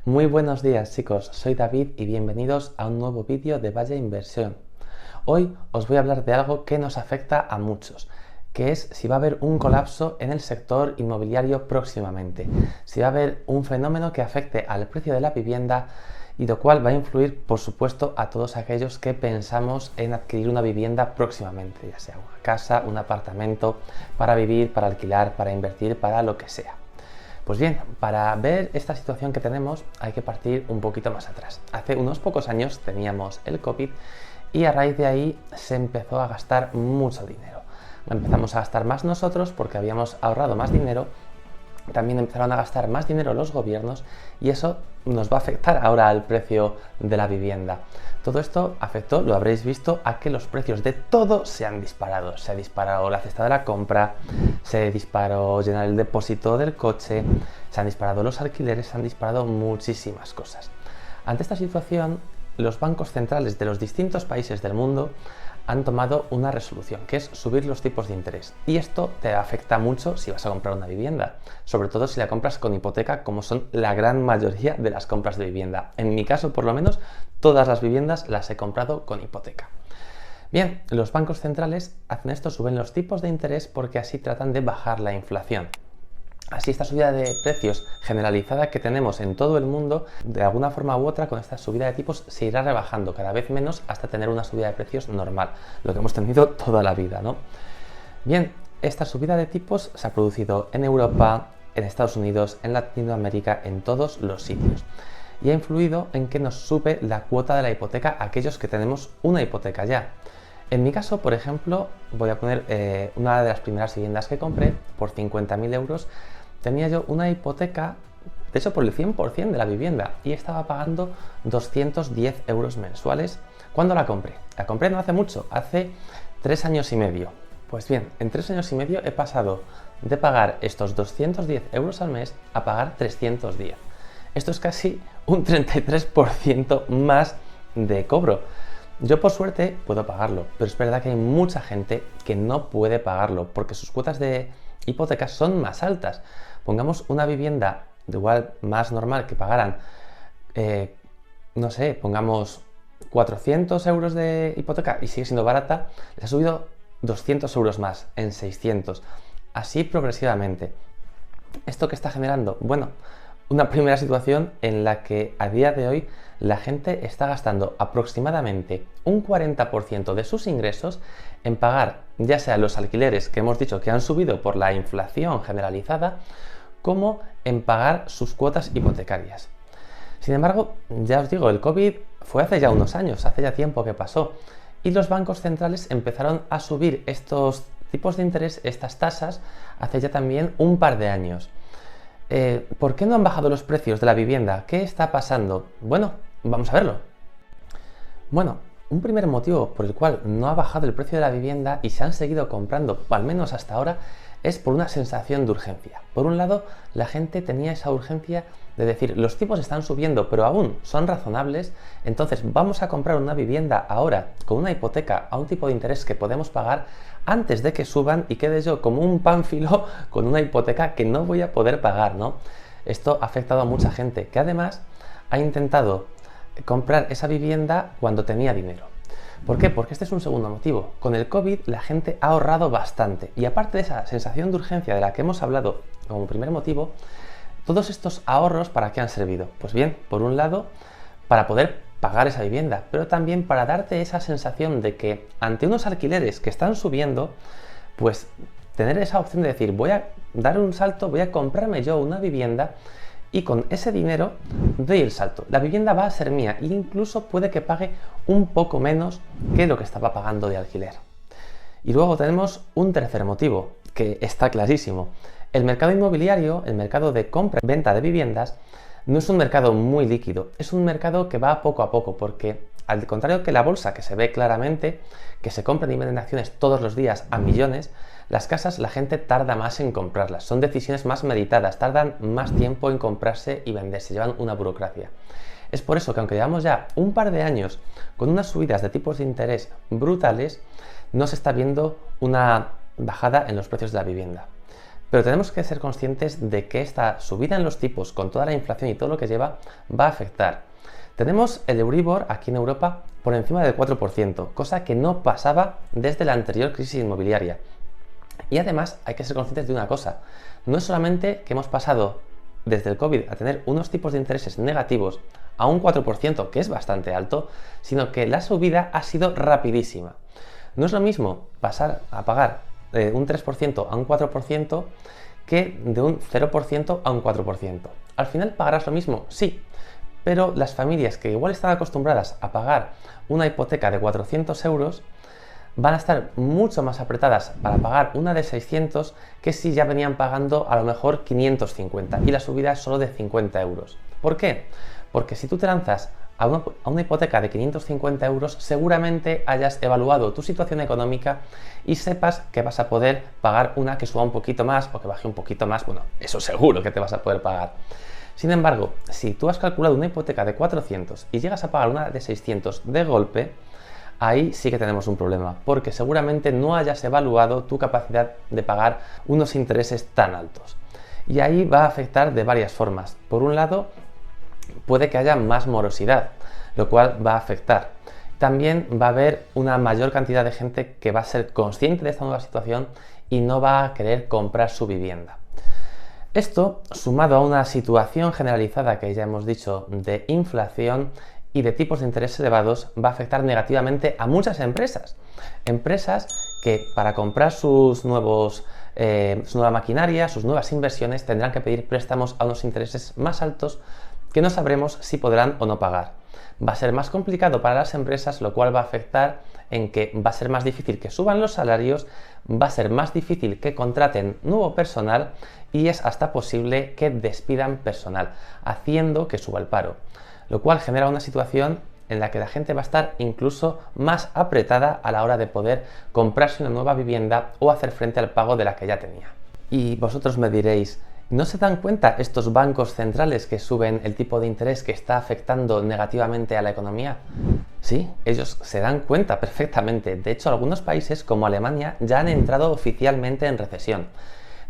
Muy buenos días chicos, soy David y bienvenidos a un nuevo vídeo de Vaya Inversión. Hoy os voy a hablar de algo que nos afecta a muchos, que es si va a haber un colapso en el sector inmobiliario próximamente, si va a haber un fenómeno que afecte al precio de la vivienda y lo cual va a influir, por supuesto, a todos aquellos que pensamos en adquirir una vivienda próximamente, ya sea una casa, un apartamento, para vivir, para alquilar, para invertir, para lo que sea. Pues bien, para ver esta situación que tenemos hay que partir un poquito más atrás. Hace unos pocos años teníamos el COVID y a raíz de ahí se empezó a gastar mucho dinero. Empezamos a gastar más nosotros porque habíamos ahorrado más dinero, también empezaron a gastar más dinero los gobiernos y eso nos va a afectar ahora al precio de la vivienda. Todo esto afectó, lo habréis visto, a que los precios de todo se han disparado. Se ha disparado la cesta de la compra, se disparó llenar el depósito del coche, se han disparado los alquileres, se han disparado muchísimas cosas. Ante esta situación, los bancos centrales de los distintos países del mundo han tomado una resolución, que es subir los tipos de interés. Y esto te afecta mucho si vas a comprar una vivienda, sobre todo si la compras con hipoteca, como son la gran mayoría de las compras de vivienda. En mi caso, por lo menos, todas las viviendas las he comprado con hipoteca. Bien, los bancos centrales hacen esto, suben los tipos de interés porque así tratan de bajar la inflación. Así esta subida de precios generalizada que tenemos en todo el mundo, de alguna forma u otra, con esta subida de tipos se irá rebajando cada vez menos hasta tener una subida de precios normal, lo que hemos tenido toda la vida, ¿no? Bien, esta subida de tipos se ha producido en Europa, en Estados Unidos, en Latinoamérica, en todos los sitios. Y ha influido en que nos sube la cuota de la hipoteca a aquellos que tenemos una hipoteca ya. En mi caso, por ejemplo, voy a poner una de las primeras viviendas que compré por 50.000 euros. Tenía yo una hipoteca, de hecho por el 100% de la vivienda, y estaba pagando 210 euros mensuales cuando la compré. La compré no hace mucho, hace 3 años y medio. Pues bien, en 3 años y medio he pasado de pagar estos 210 euros al mes a pagar 310. Esto es casi un 33% más de cobro. Yo por suerte puedo pagarlo, pero es verdad que hay mucha gente que no puede pagarlo porque sus cuotas de hipotecas son más altas. Pongamos una vivienda de igual más normal que pagaran, no sé, pongamos 400 euros de hipoteca y sigue siendo barata, le ha subido 200 euros más en 600, así progresivamente. ¿Esto qué está generando? Bueno, una primera situación en la que a día de hoy la gente está gastando aproximadamente un 40% de sus ingresos en pagar ya sea los alquileres que hemos dicho que han subido por la inflación generalizada, como en pagar sus cuotas hipotecarias. Sin embargo, ya os digo, el COVID fue hace ya unos años, hace ya tiempo que pasó, y los bancos centrales empezaron a subir estos tipos de interés, estas tasas, hace ya también un par de años. ¿Por qué no han bajado los precios de la vivienda? ¿Qué está pasando? Bueno, vamos a verlo. Bueno, un primer motivo por el cual no ha bajado el precio de la vivienda y se han seguido comprando, al menos hasta ahora, es por una sensación de urgencia. Por un lado, la gente tenía esa urgencia de decir, los tipos están subiendo, pero aún son razonables, entonces vamos a comprar una vivienda ahora con una hipoteca a un tipo de interés que podemos pagar antes de que suban y quede yo como un pánfilo con una hipoteca que no voy a poder pagar, ¿no? Esto ha afectado a mucha gente que además ha intentado comprar esa vivienda cuando tenía dinero. ¿Por qué? Porque este es un segundo motivo. Con el COVID la gente ha ahorrado bastante y aparte de esa sensación de urgencia de la que hemos hablado como primer motivo, todos estos ahorros ¿para qué han servido? Pues bien, por un lado, para poder pagar esa vivienda, pero también para darte esa sensación de que ante unos alquileres que están subiendo, pues tener esa opción de decir, voy a dar un salto, voy a comprarme yo una vivienda y con ese dinero doy el salto. La vivienda va a ser mía e incluso puede que pague un poco menos que lo que estaba pagando de alquiler. Y luego tenemos un tercer motivo, que está clarísimo. El mercado inmobiliario, el mercado de compra y venta de viviendas, no es un mercado muy líquido, es un mercado que va poco a poco, porque al contrario que la bolsa, que se ve claramente, que se compran y venden acciones todos los días a millones, las casas la gente tarda más en comprarlas, son decisiones más meditadas, tardan más tiempo en comprarse y venderse, llevan una burocracia. Es por eso que aunque llevamos ya un par de años con unas subidas de tipos de interés brutales, no se está viendo una bajada en los precios de la vivienda. Pero tenemos que ser conscientes de que esta subida en los tipos, con toda la inflación y todo lo que lleva, va a afectar. Tenemos el Euribor aquí en Europa por encima del 4%, cosa que no pasaba desde la anterior crisis inmobiliaria. Y además hay que ser conscientes de una cosa, no es solamente que hemos pasado desde el COVID a tener unos tipos de intereses negativos a un 4%, que es bastante alto, sino que la subida ha sido rapidísima. No es lo mismo pasar a pagar un 3% a un 4% que de un 0% a un 4%. Al final pagarás lo mismo, sí, pero las familias que igual están acostumbradas a pagar una hipoteca de 400 euros van a estar mucho más apretadas para pagar una de 600 que si ya venían pagando a lo mejor 550 y la subida es solo de 50 euros. ¿Por qué? Porque si tú te lanzas a una hipoteca de 550 euros, seguramente hayas evaluado tu situación económica y sepas que vas a poder pagar una que suba un poquito más o que baje un poquito más. Bueno, eso seguro que te vas a poder pagar. Sin embargo, si tú has calculado una hipoteca de 400 y llegas a pagar una de 600 de golpe, ahí sí que tenemos un problema, porque seguramente no hayas evaluado tu capacidad de pagar unos intereses tan altos. Y ahí va a afectar de varias formas. Por un lado, puede que haya más morosidad, lo cual va a afectar. También va a haber una mayor cantidad de gente que va a ser consciente de esta nueva situación y no va a querer comprar su vivienda. Esto, sumado a una situación generalizada que ya hemos dicho de inflación y de tipos de interés elevados, va a afectar negativamente a muchas empresas. Empresas que para comprar su nueva maquinaria, sus nuevas inversiones, tendrán que pedir préstamos a unos intereses más altos que no sabremos si podrán o no pagar. Va a ser más complicado para las empresas, lo cual va a afectar en que va a ser más difícil que suban los salarios, va a ser más difícil que contraten nuevo personal y es hasta posible que despidan personal, haciendo que suba el paro, lo cual genera una situación en la que la gente va a estar incluso más apretada a la hora de poder comprarse una nueva vivienda o hacer frente al pago de la que ya tenía. Y vosotros me diréis, ¿no se dan cuenta estos bancos centrales que suben el tipo de interés que está afectando negativamente a la economía? Sí, ellos se dan cuenta perfectamente. De hecho, algunos países como Alemania ya han entrado oficialmente en recesión.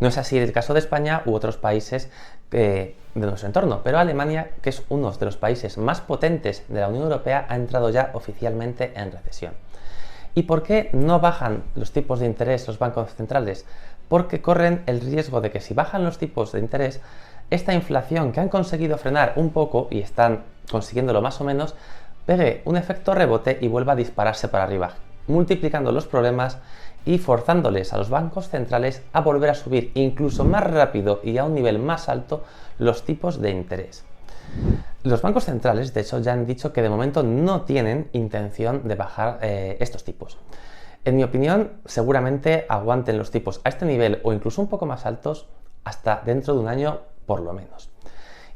No es así el caso de España u otros países de nuestro entorno, pero Alemania, que es uno de los países más potentes de la Unión Europea, ha entrado ya oficialmente en recesión. ¿Y por qué no bajan los tipos de interés los bancos centrales? Porque corren el riesgo de que si bajan los tipos de interés, esta inflación que han conseguido frenar un poco y están consiguiéndolo más o menos, pegue un efecto rebote y vuelva a dispararse para arriba, multiplicando los problemas y forzándoles a los bancos centrales a volver a subir incluso más rápido y a un nivel más alto los tipos de interés. Los bancos centrales, de hecho, ya han dicho que de momento no tienen intención de bajar estos tipos. En mi opinión, seguramente aguanten los tipos a este nivel o incluso un poco más altos hasta dentro de un año por lo menos.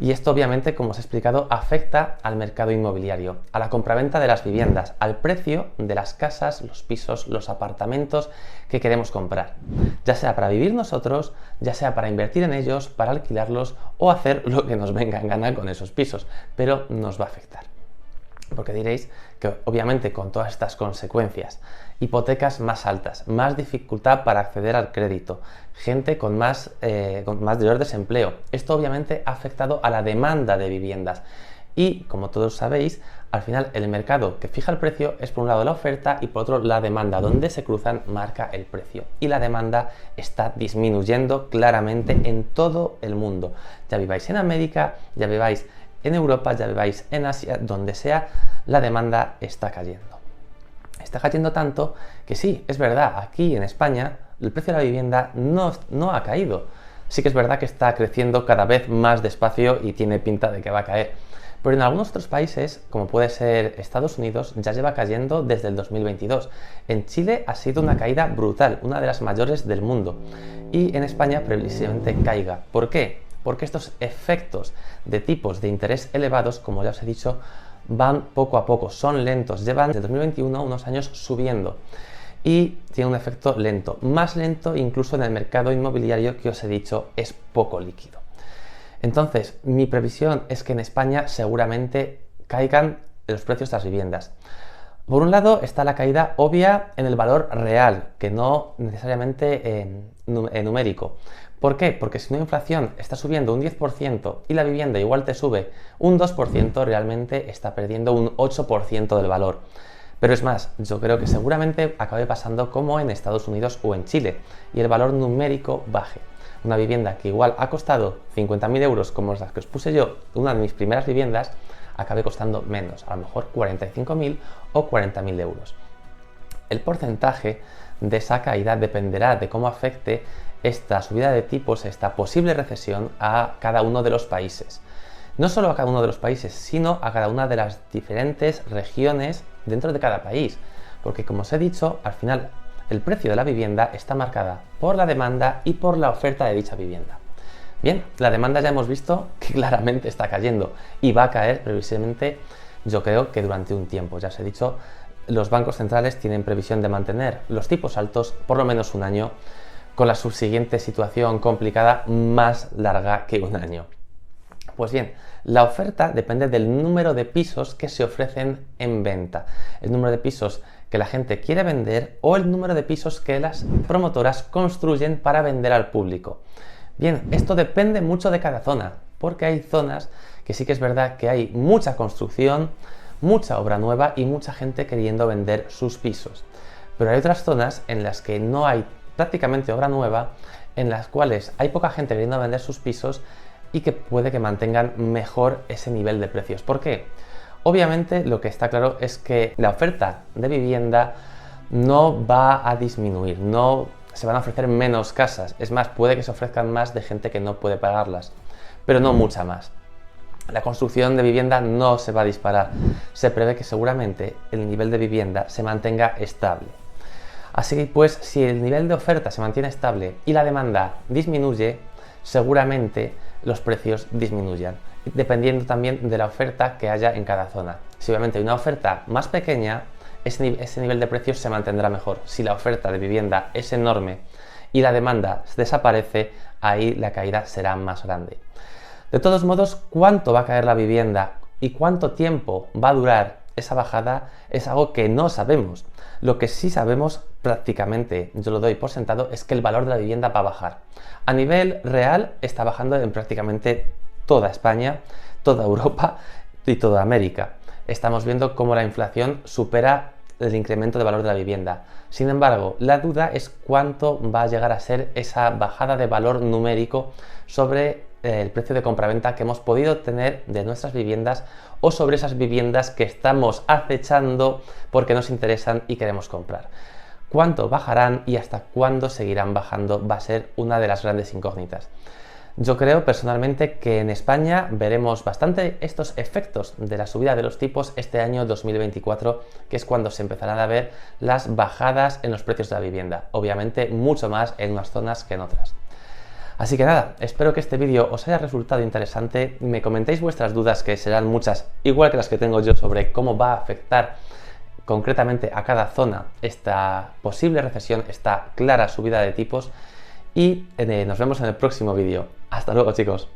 Y esto obviamente, como os he explicado, afecta al mercado inmobiliario, a la compraventa de las viviendas, al precio de las casas, los pisos, los apartamentos que queremos comprar. Ya sea para vivir nosotros, ya sea para invertir en ellos, para alquilarlos o hacer lo que nos venga en gana con esos pisos, pero nos va a afectar. Porque diréis que obviamente con todas estas consecuencias, hipotecas más altas, más dificultad para acceder al crédito, gente con mayor desempleo, esto obviamente ha afectado a la demanda de viviendas y, como todos sabéis, al final el mercado que fija el precio es por un lado la oferta y por otro la demanda, donde se cruzan marca el precio y la demanda está disminuyendo claramente en todo el mundo, ya viváis en América, ya viváis en Europa, ya veáis en Asia, donde sea, la demanda está cayendo. Está cayendo tanto que sí, es verdad, aquí en España el precio de la vivienda no ha caído. Sí que es verdad que está creciendo cada vez más despacio y tiene pinta de que va a caer. Pero en algunos otros países, como puede ser Estados Unidos, ya lleva cayendo desde el 2022. En Chile ha sido una caída brutal, una de las mayores del mundo. Y en España previsiblemente caiga. ¿Por qué? Porque estos efectos de tipos de interés elevados, como ya os he dicho, van poco a poco, son lentos, llevan desde 2021 unos años subiendo y tiene un efecto lento, más lento incluso en el mercado inmobiliario que os he dicho es poco líquido. Entonces, mi previsión es que en España seguramente caigan los precios de las viviendas. Por un lado está la caída obvia en el valor real, que no necesariamente numérico. ¿Por qué? Porque si una inflación está subiendo un 10% y la vivienda igual te sube un 2%, realmente está perdiendo un 8% del valor. Pero es más, yo creo que seguramente acabe pasando como en Estados Unidos o en Chile y el valor numérico baje. Una vivienda que igual ha costado 50.000 euros, como las que os puse yo, una de mis primeras viviendas, acabe costando menos, a lo mejor 45.000 o 40.000 euros. El porcentaje de esa caída dependerá de cómo afecte esta subida de tipos, esta posible recesión a cada uno de los países. No solo a cada uno de los países, sino a cada una de las diferentes regiones dentro de cada país. Porque como os he dicho, al final el precio de la vivienda está marcada por la demanda y por la oferta de dicha vivienda. Bien, la demanda ya hemos visto que claramente está cayendo y va a caer previsiblemente, yo creo que durante un tiempo. Ya os he dicho, los bancos centrales tienen previsión de mantener los tipos altos por lo menos un año, con la subsiguiente situación complicada más larga que un año. Pues bien, la oferta depende del número de pisos que se ofrecen en venta, el número de pisos que la gente quiere vender o el número de pisos que las promotoras construyen para vender al público. Bien, esto depende mucho de cada zona, porque hay zonas que sí que es verdad que hay mucha construcción, mucha obra nueva y mucha gente queriendo vender sus pisos. Pero hay otras zonas en las que no hay prácticamente obra nueva, en las cuales hay poca gente queriendo vender sus pisos y que puede que mantengan mejor ese nivel de precios. ¿Por qué? Obviamente lo que está claro es que la oferta de vivienda no va a disminuir, no se van a ofrecer menos casas, es más, puede que se ofrezcan más de gente que no puede pagarlas, pero no mucha más. La construcción de vivienda no se va a disparar, se prevé que seguramente el nivel de vivienda se mantenga estable. Así pues, si el nivel de oferta se mantiene estable y la demanda disminuye, seguramente los precios disminuyan, dependiendo también de la oferta que haya en cada zona. Si obviamente hay una oferta más pequeña, ese nivel de precios se mantendrá mejor. Si la oferta de vivienda es enorme y la demanda desaparece, ahí la caída será más grande. De todos modos, cuánto va a caer la vivienda y cuánto tiempo va a durar esa bajada es algo que no sabemos. Lo que sí sabemos prácticamente, yo lo doy por sentado, es que el valor de la vivienda va a bajar. A nivel real está bajando en prácticamente toda España, toda Europa y toda América. Estamos viendo cómo la inflación supera el incremento de valor de la vivienda. Sin embargo, la duda es cuánto va a llegar a ser esa bajada de valor numérico sobre el precio de compraventa que hemos podido tener de nuestras viviendas o sobre esas viviendas que estamos acechando porque nos interesan y queremos comprar. Cuánto bajarán y hasta cuándo seguirán bajando va a ser una de las grandes incógnitas. Yo creo personalmente que en España veremos bastante estos efectos de la subida de los tipos este año 2024, que es cuando se empezarán a ver las bajadas en los precios de la vivienda. Obviamente mucho más en unas zonas que en otras. Así que nada, espero que este vídeo os haya resultado interesante. Me comentéis vuestras dudas, que serán muchas, igual que las que tengo yo, sobre cómo va a afectar concretamente a cada zona esta posible recesión, esta clara subida de tipos. Y nos vemos en el próximo vídeo. Hasta luego, chicos.